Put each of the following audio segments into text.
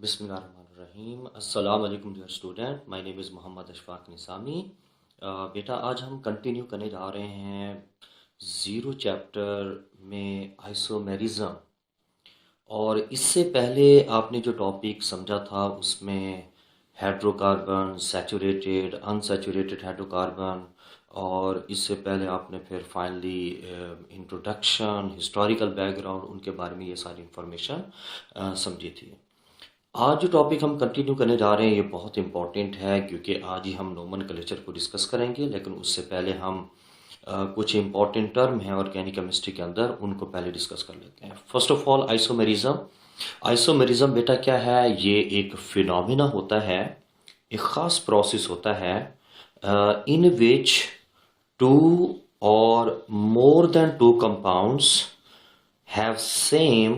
बिस्मिल्लाहिर्रहमानिर्रहीम। अस्सलाम वालेकुम dear student, my name is Mohammad Ashfaq Nizami. बेटा आज हम कंटिन्यू करने जा रहे हैं ज़ीरो चैप्टर में आइसोमेरिज्म। और इससे पहले आपने जो टॉपिक समझा था उसमें हाइड्रोकार्बन, सैचुरेटेड, अनसैचुरेटेड हाइड्रोकार्बन, और इससे पहले आपने फिर फाइनली इंट्रोडक्शन, हिस्टोरिकल बैकग्राउंड, उनके बारे में ये सारी इंफॉर्मेशन समझी थी। आज जो टॉपिक हम कंटिन्यू करने जा रहे हैं ये बहुत इंपॉर्टेंट है क्योंकि आज ही हम नोमेनक्लेचर को डिस्कस करेंगे, लेकिन उससे पहले हम कुछ इंपॉर्टेंट टर्म हैं ऑर्गेनिक केमिस्ट्री के अंदर, उनको पहले डिस्कस कर लेते हैं। First of all isomerism. Isomerism बेटा क्या है? ये एक फिनोमिना होता है, एक ख़ास प्रोसेस होता है इन विच टू और more than two compounds have same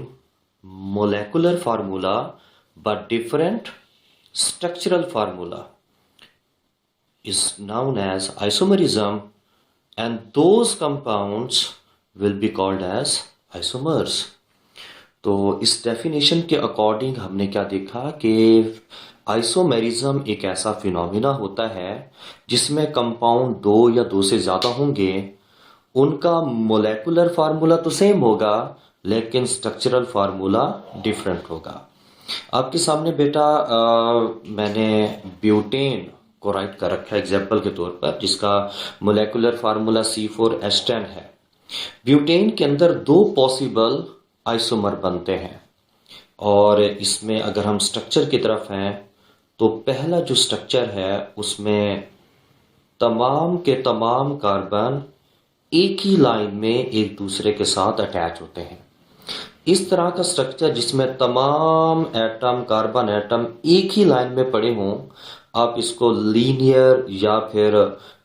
molecular formula but different structural formula is known as isomerism, and those compounds will be called as isomers. तो इस डेफिनेशन के अकॉर्डिंग हमने क्या देखा कि आइसोमेरिज्म एक ऐसा फिनोमिना होता है जिसमें कंपाउंड दो या दो से ज़्यादा होंगे, उनका मोलेकुलर फार्मूला तो सेम होगा लेकिन स्ट्रक्चरल फार्मूला डिफरेंट होगा। आपके सामने बेटा मैंने ब्यूटेन को राइट कर रखा है एग्जाम्पल के तौर पर, जिसका मोलेकुलर फार्मूला C4H10 है। ब्यूटेन के अंदर दो पॉसिबल आइसोमर बनते हैं, और इसमें अगर हम स्ट्रक्चर की तरफ हैं तो पहला जो स्ट्रक्चर है उसमें तमाम के तमाम कार्बन एक ही लाइन में एक दूसरे के साथ अटैच होते हैं। इस तरह का स्ट्रक्चर जिसमें तमाम एटम, कार्बन एटम एक ही लाइन में पड़े हों, आप इसको लीनियर या फिर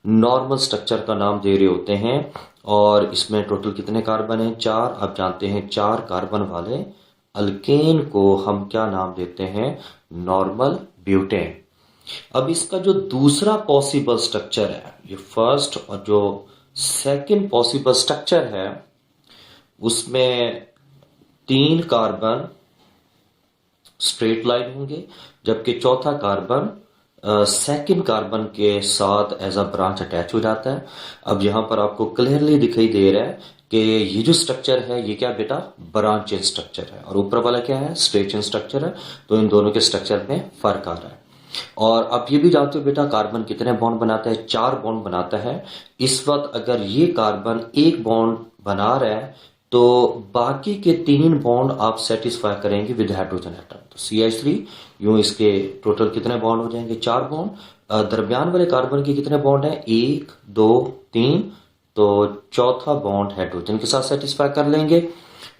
नॉर्मल स्ट्रक्चर का नाम दे रहे होते हैं। और इसमें टोटल कितने कार्बन हैं? 4। आप जानते हैं 4 कार्बन वाले अल्केन को हम क्या नाम देते हैं? Normal butane. अब इसका जो दूसरा पॉसिबल स्ट्रक्चर है, ये फर्स्ट और जो सेकेंड पॉसिबल स्ट्रक्चर है, उसमें 3 कार्बन स्ट्रेट लाइन होंगे, जबकि चौथा कार्बन सेकेंड कार्बन के साथ एज अ ब्रांच अटैच हो जाता है। अब यहां पर आपको क्लियरली दिखाई दे रहा है कि ये जो स्ट्रक्चर है ये क्या बेटा? ब्रांच चेन स्ट्रक्चर है, और ऊपर वाला क्या है? स्ट्रेट चेन स्ट्रक्चर है। तो इन दोनों के स्ट्रक्चर में फर्क आ रहा है। और आप ये भी जानते हो बेटा कार्बन कितने बॉन्ड बनाता है? 4 बॉन्ड बनाता है। इस वक्त अगर ये कार्बन एक बॉन्ड बना रहा है तो बाकी के 3 बॉन्ड आप सेटिस्फाई करेंगे विद हाइड्रोजन एटम। तो CH3, यूं इसके टोटल कितने बॉन्ड हो जाएंगे? 4 बॉन्ड। दरमियान वाले कार्बन के कितने बॉन्ड हैं? 1 2 3। तो चौथा बॉन्ड हाइड्रोजन के साथ सेटिस्फाई कर लेंगे।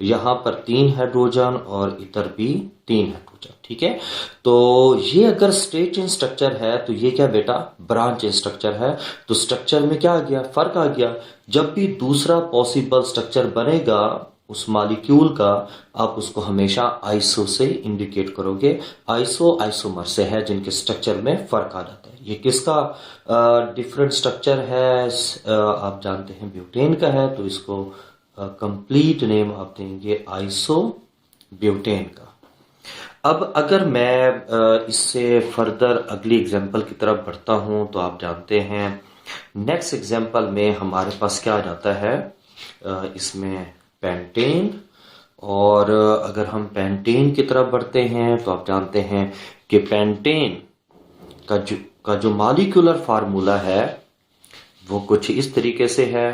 यहां पर 3 हाइड्रोजन और इधर भी 3 हाइड्रोजन। ठीक है, तो ये अगर स्ट्रेट चेन स्ट्रक्चर है तो ये क्या बेटा? ब्रांच चेन स्ट्रक्चर है। तो स्ट्रक्चर में क्या आ गया? फर्क आ गया। जब भी दूसरा पॉसिबल स्ट्रक्चर बनेगा उस मॉलिक्यूल का, आप उसको हमेशा आइसो से इंडिकेट करोगे। आइसो आइसोमर से है जिनके स्ट्रक्चर में फर्क आ जाता है। ये किसका डिफरेंट स्ट्रक्चर है? आप जानते हैं ब्यूटेन का है, तो इसको कंप्लीट नेम आप देंगे आइसो ब्यूटेन का। अब अगर मैं इससे फर्दर अगली एग्जांपल की तरफ बढ़ता हूं तो आप जानते हैं नेक्स्ट एग्जांपल में हमारे पास क्या आ जाता है? इसमें पेंटेन। और अगर हम पेंटेन की तरफ बढ़ते हैं तो आप जानते हैं कि पेंटेन का जो मॉलिक्यूलर फार्मूला है वो कुछ इस तरीके से है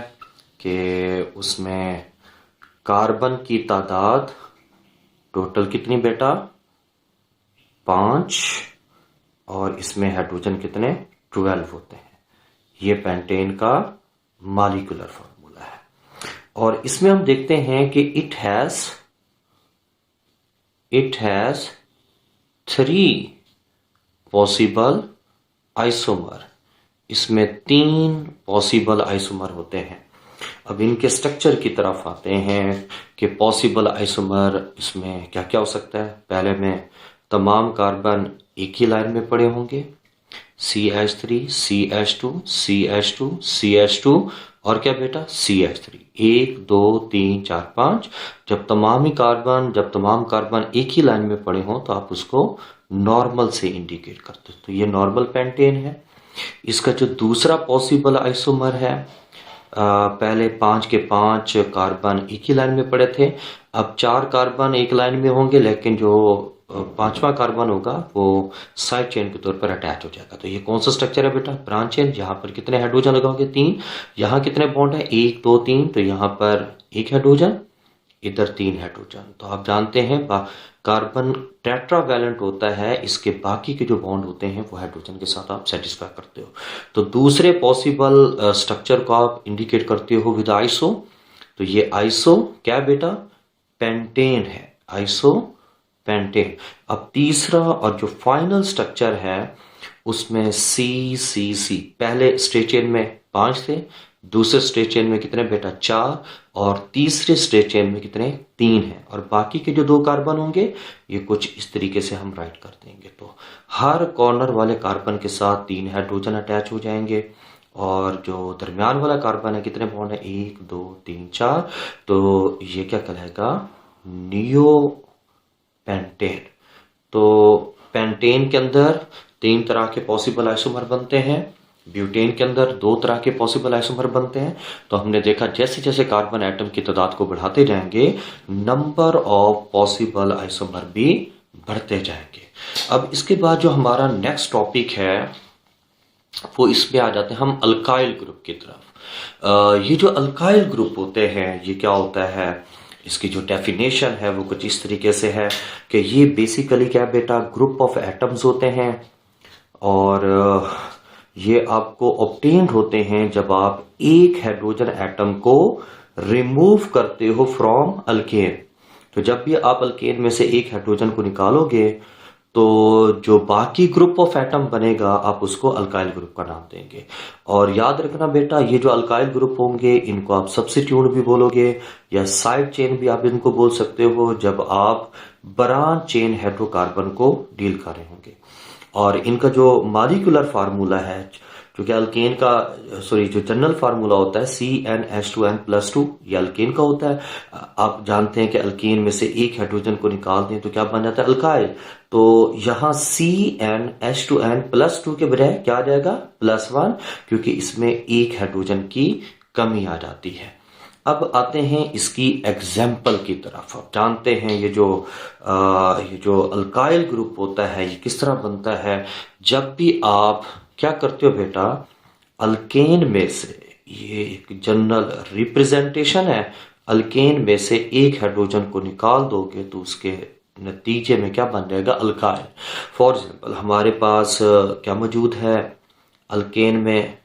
कि उसमें कार्बन की तादाद टोटल कितनी बेटा? 5, और इसमें हाइड्रोजन कितने? 12 होते हैं। ये पेंटेन का मॉलिक्यूलर फार्मूला है। और इसमें हम देखते हैं कि इट हैज 3 पॉसिबल आइसोमर। इसमें 3 पॉसिबल आइसोमर होते हैं। अब इनके स्ट्रक्चर की तरफ आते हैं कि पॉसिबल आइसोमर इसमें क्या क्या हो सकता है। पहले में तमाम कार्बन एक ही लाइन में पड़े होंगे, CH3 CH2 CH2 CH2, और क्या बेटा CH3, 1 2 3 4 5। जब तमाम कार्बन एक ही लाइन में पड़े हों तो आप उसको नॉर्मल से इंडिकेट करते हो। तो ये नॉर्मल पेंटेन है। इसका जो दूसरा पॉसिबल आइसोमर है, पहले 5 के 5 कार्बन एक ही लाइन में पड़े थे, अब 4 कार्बन एक लाइन में होंगे, लेकिन जो पांचवा कार्बन होगा वो साइड चेन के तौर पर अटैच हो जाएगा। तो ये कौन सा स्ट्रक्चर है बेटा? Branch chain. यहाँ पर कितने हाइड्रोजन लगाओगे? 3। यहाँ कितने बॉन्ड है? 1 2 3। तो यहाँ पर 1 हाइड्रोजन, इधर 3 हाइड्रोजन। तो आप जानते हैं कार्बन टेट्रावैलेंट होता है, इसके बाकी के जो बॉन्ड होते हैं वो हाइड्रोजन के साथ आप सेटिस्फाई करते हो। तो दूसरे पॉसिबल स्ट्रक्चर को आप इंडिकेट करते हो विद आइसो। तो ये आइसो क्या बेटा? पेंटेन है, आइसो पेंटेन। अब तीसरा और जो फाइनल स्ट्रक्चर है उसमें CCC। पहले स्ट्रेट चेन में 5 थे, दूसरे स्ट्रेट चेन में कितने बेटा? 4, और तीसरे स्ट्रेट चेन में कितने? 3 हैं। और बाकी के जो 2 कार्बन होंगे ये कुछ इस तरीके से हम राइट कर देंगे। तो हर कॉर्नर वाले कार्बन के साथ 3 हाइड्रोजन अटैच हो जाएंगे, और जो दरमियान वाला कार्बन है कितने बॉन्ड है? 1 2 3 4। तो ये क्या कहलाएगा? Neo pentane. तो पेंटेन के अंदर 3 तरह के पॉसिबल आइसोमर बनते हैं, ब्यूटेन के अंदर 2 तरह के पॉसिबल आइसोमर बनते हैं। तो हमने देखा जैसे जैसे कार्बन एटम की तादाद को बढ़ाते जाएंगे, नंबर ऑफ पॉसिबल आइसोमर भी बढ़ते जाएंगे। अब इसके बाद जो हमारा नेक्स्ट टॉपिक है वो इसमें आ जाते हैं हम अल्काइल ग्रुप की तरफ। ये जो अल्काइल ग्रुप होते हैं ये क्या होता है? इसकी जो डेफिनेशन है वो कुछ इस तरीके से है कि ये बेसिकली क्या बेटा? ग्रुप ऑफ एटम्स होते हैं, और ये आपको ऑब्टेन्ड होते हैं जब आप एक हाइड्रोजन एटम को रिमूव करते हो फ्रॉम अल्केन। तो जब भी आप अल्केन में से एक हाइड्रोजन को निकालोगे तो जो बाकी ग्रुप ऑफ एटम बनेगा आप उसको अल्काइल ग्रुप का नाम देंगे। और याद रखना बेटा, ये जो अल्काइल ग्रुप होंगे इनको आप सब्स्टिट्यूट भी बोलोगे या साइड चेन भी आप इनको बोल सकते हो जब आप ब्रांच चेन हाइड्रोकार्बन को डील कर रहे होंगे। और इनका जो मॉलिक्यूलर फार्मूला है, जो कि अल्केन का जो जनरल फार्मूला होता है CnH2n+2, ये अल्केन का होता है। आप जानते हैं कि अल्केन में से एक हाइड्रोजन को निकाल दें तो क्या बन जाता है? अल्काइल। तो यहाँ CnH2n+2 के बजाय क्या आ जाएगा? +1, क्योंकि इसमें एक हाइड्रोजन की कमी आ जाती है। अब आते हैं इसकी एग्जाम्पल की तरफ। आप जानते हैं ये जो अल्काइल ग्रुप होता है ये किस तरह बनता है? जब भी आप क्या करते हो बेटा? अल्केन में से, ये एक जनरल रिप्रेजेंटेशन है, अल्केन में से एक हाइड्रोजन को निकाल दोगे तो उसके नतीजे में क्या बन जाएगा? अल्काइल। फॉर एग्जाम्पल हमारे पास क्या मौजूद है अल्केन में?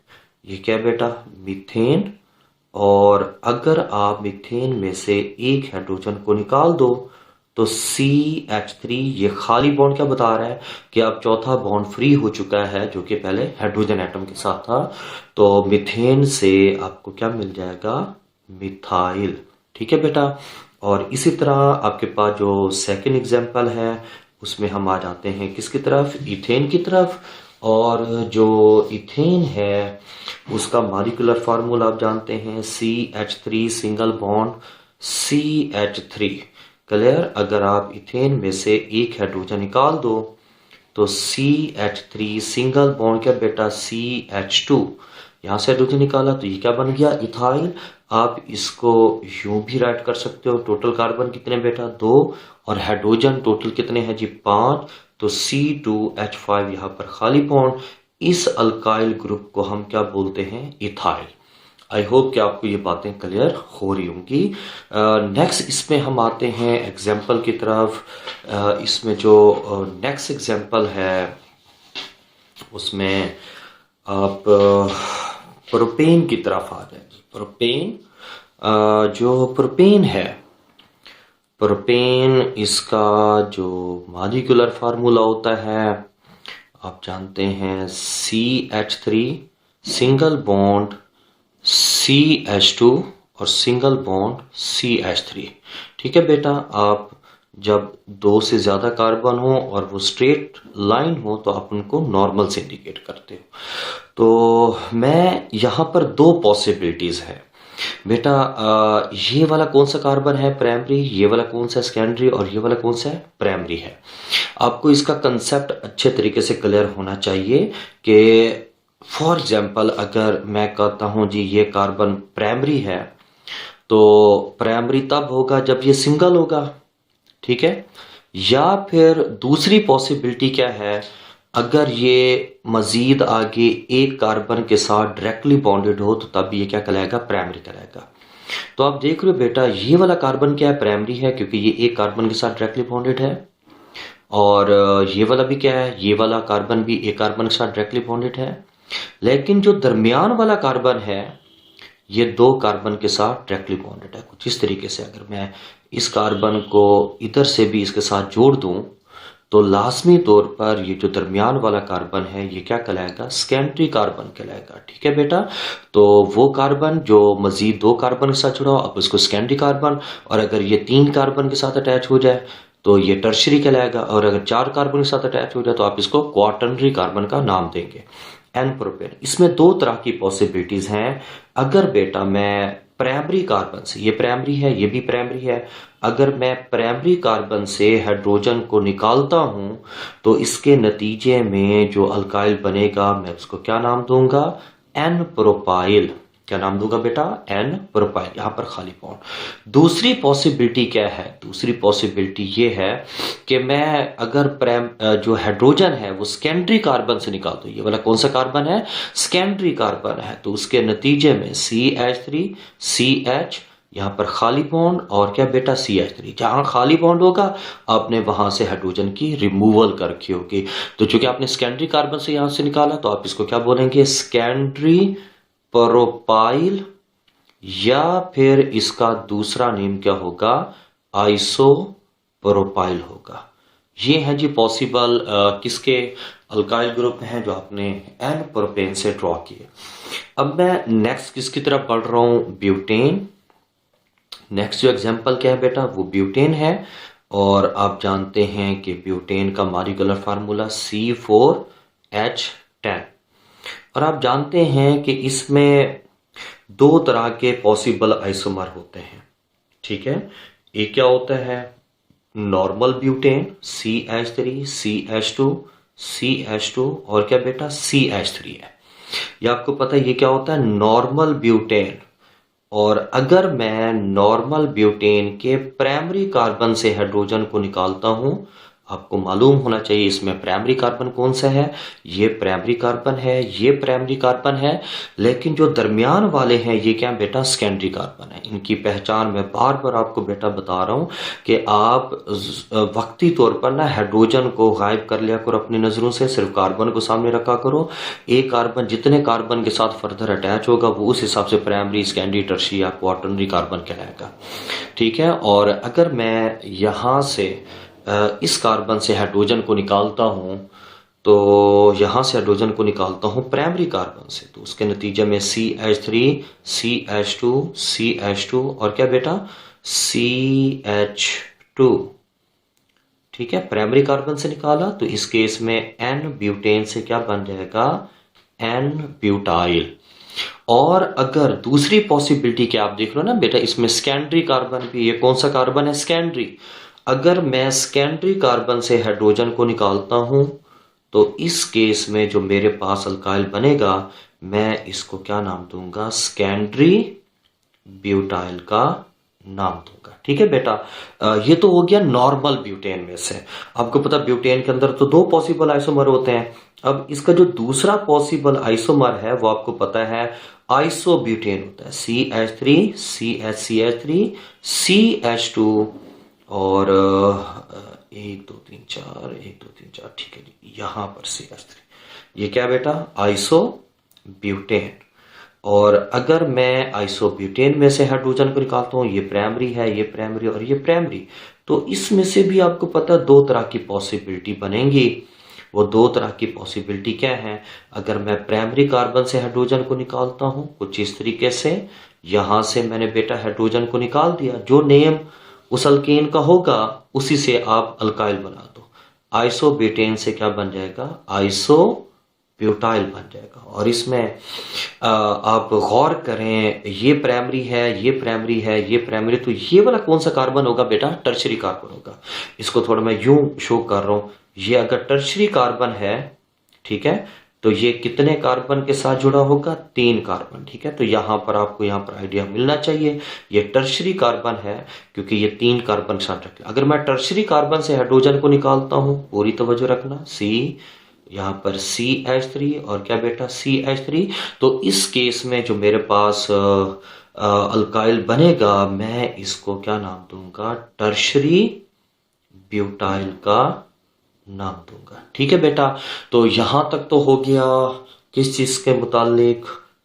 ये क्या बेटा? मीथेन। और अगर आप मीथेन में से एक हाइड्रोजन को निकाल दो तो CH3, ये खाली बॉन्ड क्या बता रहा है कि अब चौथा बॉन्ड फ्री हो चुका है जो कि पहले हाइड्रोजन एटम के साथ था। तो मीथेन से आपको क्या मिल जाएगा? मिथाइल। ठीक है बेटा। और इसी तरह आपके पास जो सेकंड एग्जांपल है उसमें हम आ जाते हैं किसकी तरफ? इथेन की तरफ। और जो इथेन है उसका मॉलिक्यूलर फार्मूला आप जानते हैं CH3 single bond CH3। Clear? अगर आप इथेन में से एक हाइड्रोजन निकाल दो तो CH3 सिंगल बॉन्ड क्या बेटा? CH2। यहाँ से हाइड्रोजन निकाला तो ये क्या बन गया? इथाइल। आप इसको यूं भी राइट कर सकते हो, टोटल कार्बन कितने बेटा? 2, और हाइड्रोजन टोटल कितने हैं जी? 5। तो C2H5 यहाँ पर खाली बॉन्ड। इस अल्काइल ग्रुप को हम क्या बोलते हैं? इथाइल। आई होप कि आपको ये बातें क्लियर हो रही होंगी। नेक्स्ट इसमें हम आते हैं एग्जाम्पल की तरफ। इसमें जो नेक्स्ट एग्जाम्पल है उसमें आप प्रोपेन की तरफ आ जाएंगे। प्रोपेन, जो प्रोपेन है, प्रोपेन इसका जो मॉलिक्यूलर फार्मूला होता है आप जानते हैं CH3 सिंगल बॉन्ड CH2 और सिंगल बॉन्ड CH3। ठीक है बेटा। आप जब दो से ज़्यादा कार्बन हो और वो स्ट्रेट लाइन हो तो आप उनको नॉर्मल से इंडिकेट करते हो। तो मैं यहाँ पर दो पॉसिबिलिटीज़ है बेटा। ये वाला कौन सा कार्बन है प्राइमरी, ये वाला कौन सा सेकेंडरी और ये वाला कौन सा है प्राइमरी है। आपको इसका कंसेप्ट अच्छे तरीके से क्लियर होना चाहिए कि फॉर एग्जांपल अगर मैं कहता हूँ जी ये कार्बन प्राइमरी है तो प्राइमरी तब होगा जब ये सिंगल होगा, ठीक है। या फिर दूसरी पॉसिबिलिटी क्या है, अगर ये मजीद आगे एक कार्बन के साथ डायरेक्टली बॉन्डेड हो तो तब ये क्या कहलाएगा, प्राइमरी कहलाएगा। तो आप देख रहे हो बेटा ये वाला कार्बन क्या है, प्राइमरी है क्योंकि ये एक कार्बन के साथ डायरेक्टली बॉन्डेड है। और ये वाला भी क्या है, ये वाला कार्बन भी एक कार्बन के साथ डायरेक्टली बॉन्डेड है। लेकिन जो दरमियान वाला कार्बन है ये दो कार्बन के साथ डायरेक्टली बॉन्डेड है। कुछ इस तरीके से अगर मैं इस कार्बन को इधर से भी इसके साथ जोड़ दूं तो लाजमी तौर पर ये जो दरमियान वाला कार्बन है ये क्या कहलाएगा, सेकेंडरी कार्बन कहलाएगा, ठीक है बेटा। तो वो कार्बन जो मजीद दो कार्बन के साथ जुड़ा हो अब उसको सेकेंडरी कार्बन, और अगर ये तीन कार्बन के साथ अटैच हो जाए तो ये टर्शरी कहलाएगा, और अगर चार कार्बन के साथ अटैच हो जाए तो आप इसको क्वाटर्नरी कार्बन का नाम देंगे, एन प्रोपेन। इसमें दो तरह की पॉसिबिलिटीज हैं। अगर बेटा मैं प्राइमरी कार्बन से, ये प्राइमरी है ये भी प्राइमरी है, अगर मैं प्राइमरी कार्बन से हाइड्रोजन को निकालता हूं तो इसके नतीजे में जो अल्काइल बनेगा मैं उसको क्या नाम दूंगा, एन प्रोपाइल। क्या नाम दूंगा बेटा, एन प्रोपाइल, यहां पर खाली बॉन्ड। दूसरी पॉसिबिलिटी क्या है, दूसरी पॉसिबिलिटी ये है कि मैं अगर जो हाइड्रोजन है वो सेकेंडरी कार्बन से निकाल दूं, ये वाला कौन सा कार्बन है, सेकेंडरी कार्बन है, तो उसके नतीजे में CH3 CH, यहाँ पर खाली बॉन्ड और क्या बेटा CH3, जहां खाली बॉन्ड होगा आपने वहां से हाइड्रोजन की रिमूवल कर रखी होगी। तो चूंकि आपने सेकेंडरी कार्बन से यहां से निकाला तो आप इसको क्या बोलेंगे, सेकेंडरी प्रोपाइल, या फिर इसका दूसरा नेम क्या होगा, आइसोप्रोपाइल होगा। ये हैं जी पॉसिबल किसके अल्काइल ग्रुप हैं जो आपने एन प्रोपेन से ड्रॉ किए। अब मैं नेक्स्ट किसकी तरफ बढ़ रहा हूं, ब्यूटेन। नेक्स्ट जो एग्जांपल क्या है बेटा, वो ब्यूटेन है, और आप जानते हैं कि ब्यूटेन का मॉलिक्यूलर फार्मूला C4H10। और आप जानते हैं कि इसमें दो तरह के पॉसिबल आइसोमर होते हैं, ठीक है। एक क्या होता है, normal butane CH3 CH2 CH2 और क्या बेटा CH3 है। ये आपको पता है ये क्या होता है, नॉर्मल ब्यूटेन। और अगर मैं नॉर्मल ब्यूटेन के प्राइमरी कार्बन से हाइड्रोजन को निकालता हूं, आपको मालूम होना चाहिए इसमें प्राइमरी कार्बन कौन सा है, ये प्राइमरी कार्बन है, ये प्राइमरी कार्बन है, लेकिन जो दरमियान वाले हैं ये क्या बेटा, सेकेंडरी कार्बन है। इनकी पहचान मैं बार बार आपको बेटा बता रहा हूँ कि आप वक्ती तौर पर ना हाइड्रोजन को गायब कर लिया करो अपनी नज़रों से, सिर्फ कार्बन को सामने रखा करो। एक कार्बन जितने कार्बन के साथ फर्दर अटैच होगा वो उस हिसाब से प्राइमरी, सेकेंडरी, टर्शियरी या क्वाटर्नरी कार्बन कहलाएगा, ठीक है। और अगर मैं यहाँ से इस कार्बन से हाइड्रोजन को निकालता हूं तो यहां से हाइड्रोजन को निकालता हूं प्राइमरी कार्बन से, तो उसके नतीजे में CH3 CH2 CH2 और क्या बेटा CH2, ठीक है। प्राइमरी कार्बन से निकाला तो इस केस में N ब्यूटेन से क्या बन जाएगा, N ब्यूटाइल। और अगर दूसरी पॉसिबिलिटी क्या आप देख लो ना बेटा, इसमें सेकेंडरी कार्बन भी, ये कौन सा कार्बन है, सेकेंडरी। अगर मैं सेकेंडरी कार्बन से हाइड्रोजन को निकालता हूं तो इस केस में जो मेरे पास अल्काइल बनेगा मैं इसको क्या नाम दूंगा, सेकेंडरी ब्यूटाइल का नाम दूंगा, ठीक है बेटा। ये तो हो गया नॉर्मल ब्यूटेन में से। आपको पता ब्यूटेन के अंदर तो दो पॉसिबल आइसोमर होते हैं। अब इसका जो दूसरा पॉसिबल आइसोमर है वो आपको पता है आइसोब्यूटेन होता है, CH3 CH3 CH2 और 1 2 3 4 1 2 3 4, ठीक है जी, यहाँ पर CH3, ये क्या बेटा, आइसोब्यूटेन। और अगर मैं आइसोब्यूटेन में से हाइड्रोजन को निकालता हूँ, ये प्राइमरी है, ये प्राइमरी और ये प्राइमरी, तो इसमें से भी आपको पता दो तरह की पॉसिबिलिटी बनेंगी। वो दो तरह की पॉसिबिलिटी क्या है, अगर मैं प्राइमरी कार्बन से हाइड्रोजन को निकालता हूँ कुछ इस तरीके से, यहां से मैंने बेटा हाइड्रोजन को निकाल दिया, जो नेम उस अल्केन का होगा, उसी से आप अल्काइल बना दो। आइसोब्यूटेन से क्या बन जाएगा, आइसोब्यूटाइल बन जाएगा। और इसमें आप गौर करें, ये प्राइमरी है, ये प्राइमरी है, ये प्राइमरी, तो ये वाला कौन सा कार्बन होगा बेटा, टर्शरी कार्बन होगा। इसको थोड़ा मैं यूं शो कर रहा हूं, ये अगर टर्शरी कार्बन है, ठीक है, तो ये कितने कार्बन के साथ जुड़ा होगा, 3 कार्बन, ठीक है। तो यहां पर आपको यहां पर आइडिया मिलना चाहिए, ये टर्शरी कार्बन है क्योंकि ये 3 कार्बन के साथ रखे। अगर मैं टर्शरी कार्बन से हाइड्रोजन को निकालता हूं, पूरी तवज्जो रखना, सी, यहाँ पर CH3 और क्या बेटा, CH3, तो इस केस में जो मेरे पास अल्काइल बनेगा, मैं इसको क्या नाम दूंगा, टर्शरी ब्यूटाइल का नाम दूंगा, ठीक है बेटा। तो यहां तक तो हो गया किस चीज के मुतालिक,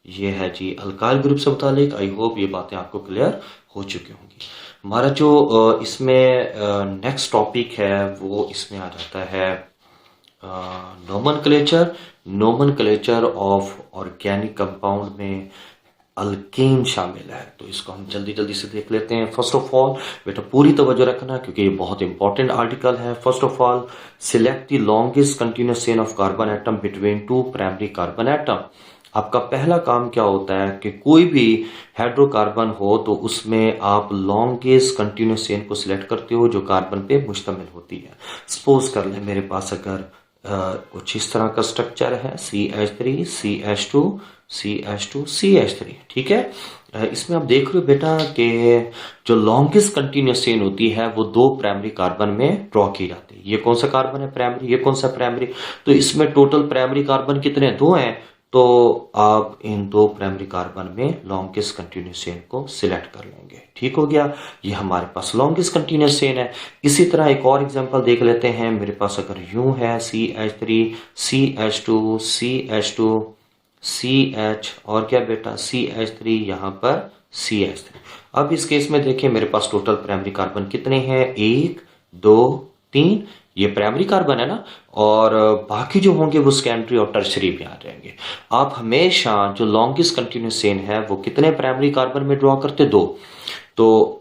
ये है जी अल्काइल ग्रुप से मुतालिक। आई होप ये बातें आपको क्लियर हो चुकी होंगी। हमारा जो इसमें नेक्स्ट टॉपिक है वो इसमें आ जाता है नोमेनक्लेचर ऑफ ऑर्गेनिक कंपाउंड में अल्केन शामिल है। तो इसको हम जल्दी जल्दी से देख लेते हैं। फर्स्ट ऑफ ऑल बेटा पूरी तवज्जो रखना क्योंकि ये बहुत इंपॉर्टेंट आर्टिकल है। First of all, select the longest continuous chain of carbon atom between 2 primary carbon atom. आपका पहला काम क्या होता है कि कोई भी हाइड्रोकार्बन हो तो उसमें आप लॉन्गेस्ट कंटिन्यूअस चेन को सिलेक्ट करते हो जो कार्बन पे मुश्तमिल होती है। सपोज कर ले मेरे पास अगर कुछ इस तरह का स्ट्रक्चर है, CH3 CH2 CH2 CH3, ठीक है। इसमें आप देख रहे हो बेटा कि जो लॉन्गेस्ट कंटिन्यूअस चेन होती है वो 2 प्राइमरी कार्बन में ड्रॉ की जाती है। ये कौन सा कार्बन है, प्राइमरी, ये कौन सा प्राइमरी, तो इसमें टोटल प्राइमरी कार्बन कितने, 2 हैं। तो आप इन 2 प्राइमरी कार्बन में लॉन्गेस्ट कंटिन्यूअस चेन को सिलेक्ट कर लेंगे, ठीक हो गया। ये हमारे पास लॉन्गेस्ट कंटिन्यूअस चेन है। इसी तरह एक और एग्जांपल देख लेते हैं। मेरे पास अगर यूं है CH3 CH2 CH2 CH और क्या बेटा CH3, यहाँ पर CH3। अब इस केस में देखिए मेरे पास टोटल प्राइमरी कार्बन कितने हैं, 1 2 3, ये प्राइमरी कार्बन है ना, और बाकी जो होंगे वो सेकेंडरी और टर्शरी भी आ जाएंगे। आप हमेशा जो लॉन्गेस्ट कंटिन्यूअस चेन है वो कितने प्राइमरी कार्बन में ड्रॉ करते, 2। तो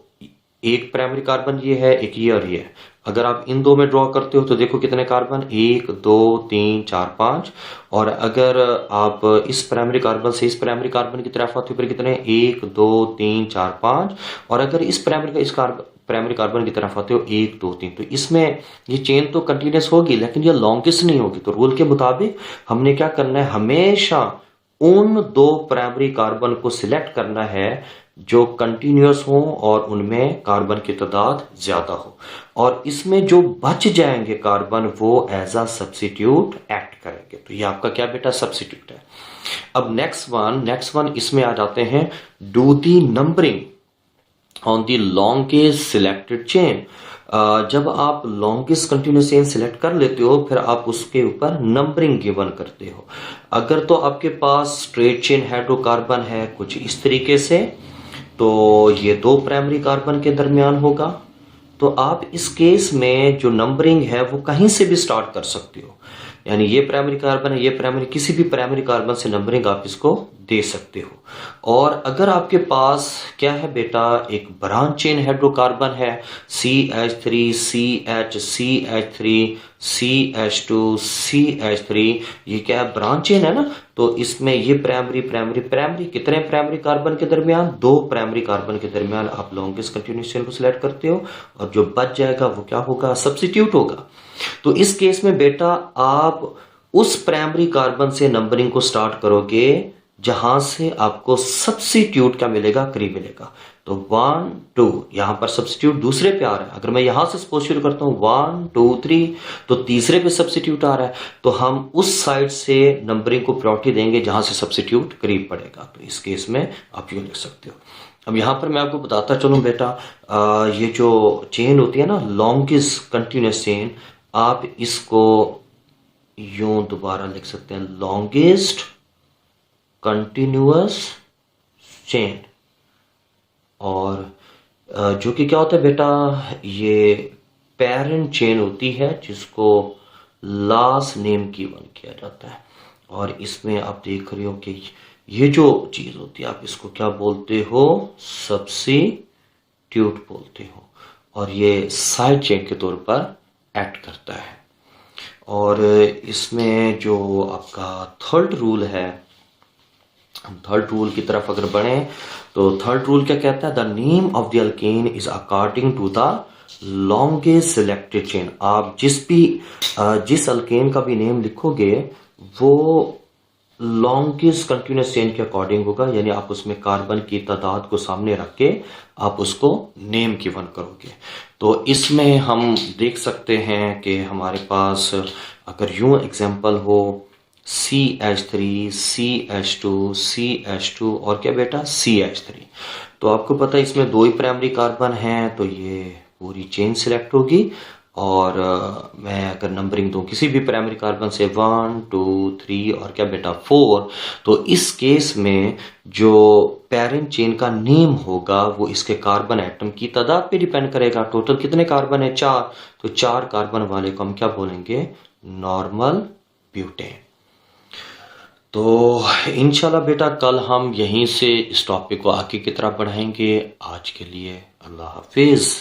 एक प्राइमरी कार्बन ये है, एक ये और ये है। अगर आप इन 2 में ड्रॉ करते हो तो देखो कितने कार्बन, 1 2 3 4 5। और अगर आप इस प्राइमरी कार्बन से इस प्राइमरी कार्बन की तरफ आते हो फिर कितने, 1 2 3 4 5। और अगर इस प्राइमरी कार्बन की तरफ आते हो 1 2 3। तो इसमें ये चेन तो कंटिन्यूस होगी लेकिन ये लॉन्गेस्ट नहीं होगी। तो रूल के मुताबिक हमने क्या करना है, हमेशा उन 2 प्राइमरी कार्बन को सिलेक्ट करना है जो कंटिन्यूअस हो और उनमें कार्बन की तादाद ज्यादा हो, और इसमें जो बच जाएंगे कार्बन वो एज अ सब्स्टिट्यूट एक्ट करेंगे। तो ये आपका क्या बेटा, सब्स्टिट्यूट है। अब नेक्स्ट वन इसमें आ जाते हैं, do the numbering on the longest selected chain. जब आप लॉन्गेस्ट कंटिन्यूअस चेन सिलेक्ट कर लेते हो फिर आप उसके ऊपर नंबरिंग गिवन करते हो। अगर तो आपके पास स्ट्रेट चेन हाइड्रोकार्बन है कुछ इस तरीके से, तो ये 2 प्राइमरी कार्बन के दरमियान होगा। तो आप इस केस में जो नंबरिंग है वो कहीं से भी स्टार्ट कर सकते हो, यानी ये प्राइमरी कार्बन है, ये प्राइमरी, किसी भी प्राइमरी कार्बन से नंबरिंग आप इसको दे सकते हो। और अगर आपके पास क्या है बेटा, एक ब्रांच चेन हाइड्रोकार्बन है, CH3 CH CH3 CH2 CH3, ये क्या है, ब्रांच चेन है ना। तो इसमें ये प्राइमरी कितने प्राइमरी कार्बन के दरमियान, 2 प्राइमरी कार्बन के दरमियान आप लॉन्गेस्ट कंटिन्यूअस चेन को सिलेक्ट करते हो, और जो बच जाएगा वो क्या होगा, सब्स्टिट्यूट होगा। तो इस केस में बेटा आप उस प्राइमरी कार्बन से नंबरिंग को स्टार्ट करोगे जहां से आपको सब्स्टिट्यूट क्या मिलेगा, करीब मिलेगा। तो 1 2, यहां पर सब्स्टिट्यूट दूसरे पे आ रहा है। अगर मैं यहां से सपोज शुरू करता हूं 1 2 3, तो तीसरे पे सब्स्टिट्यूट आ रहा है, तो हम उस साइड से नंबरिंग को प्रायोरिटी देंगे जहां से सब्स्टिट्यूट करीब पड़ेगा। तो इस केस में आप यूं लिख सकते हो। अब यहां पर मैं आपको बताता चलूं बेटा, ये जो चेन होती है ना, लॉन्गेस्ट कंटिन्यूअस चेन, आप इसको यूं दोबारा लिख सकते हैं, लॉन्गेस्ट कंटिन्यूअस चेन। और जो कि क्या होता है बेटा, ये पेरेंट चेन होती है जिसको लास्ट नेम गिवन किया जाता है। और इसमें आप देख रहे हो कि ये जो चीज होती है आप इसको क्या बोलते हो, सब्स्टिट्यूट बोलते हो। और ये साइड चेन के तौर पर एक्ट करता है। और इसमें जो आपका थर्ड रूल है, हम थर्ड रूल की तरफ अगर बढ़ें तो थर्ड रूल क्या कहता है? The name of the alkane is according to the longest selected chain. आप जिस अल्केन का भी नेम लिखोगे वो लॉन्गेस्ट कंटिन्यूस चेन के अकॉर्डिंग होगा, यानी आप उसमें कार्बन की तादाद को सामने रख के आप उसको नेम गिवन करोगे। तो इसमें हम देख सकते हैं कि हमारे पास अगर यूं एग्जांपल हो CH3, CH2, CH2 और क्या बेटा CH3, तो आपको पता है इसमें दो ही प्राइमरी कार्बन हैं, तो ये पूरी चेन सिलेक्ट होगी। और मैं अगर नंबरिंग दूं किसी भी प्राइमरी कार्बन से 1 2 3 और क्या बेटा 4, तो इस केस में जो पेरेंट चेन का नेम होगा वो इसके कार्बन एटम की तादाद पे डिपेंड करेगा। टोटल कितने कार्बन है? 4, तो 4 कार्बन वाले को हम क्या बोलेंगे? Normal butane. तो इंशाल्लाह बेटा कल हम यहीं से इस टॉपिक को आगे की तरफ बढ़ाएंगे। आज के लिए अल्लाह हाफिज़।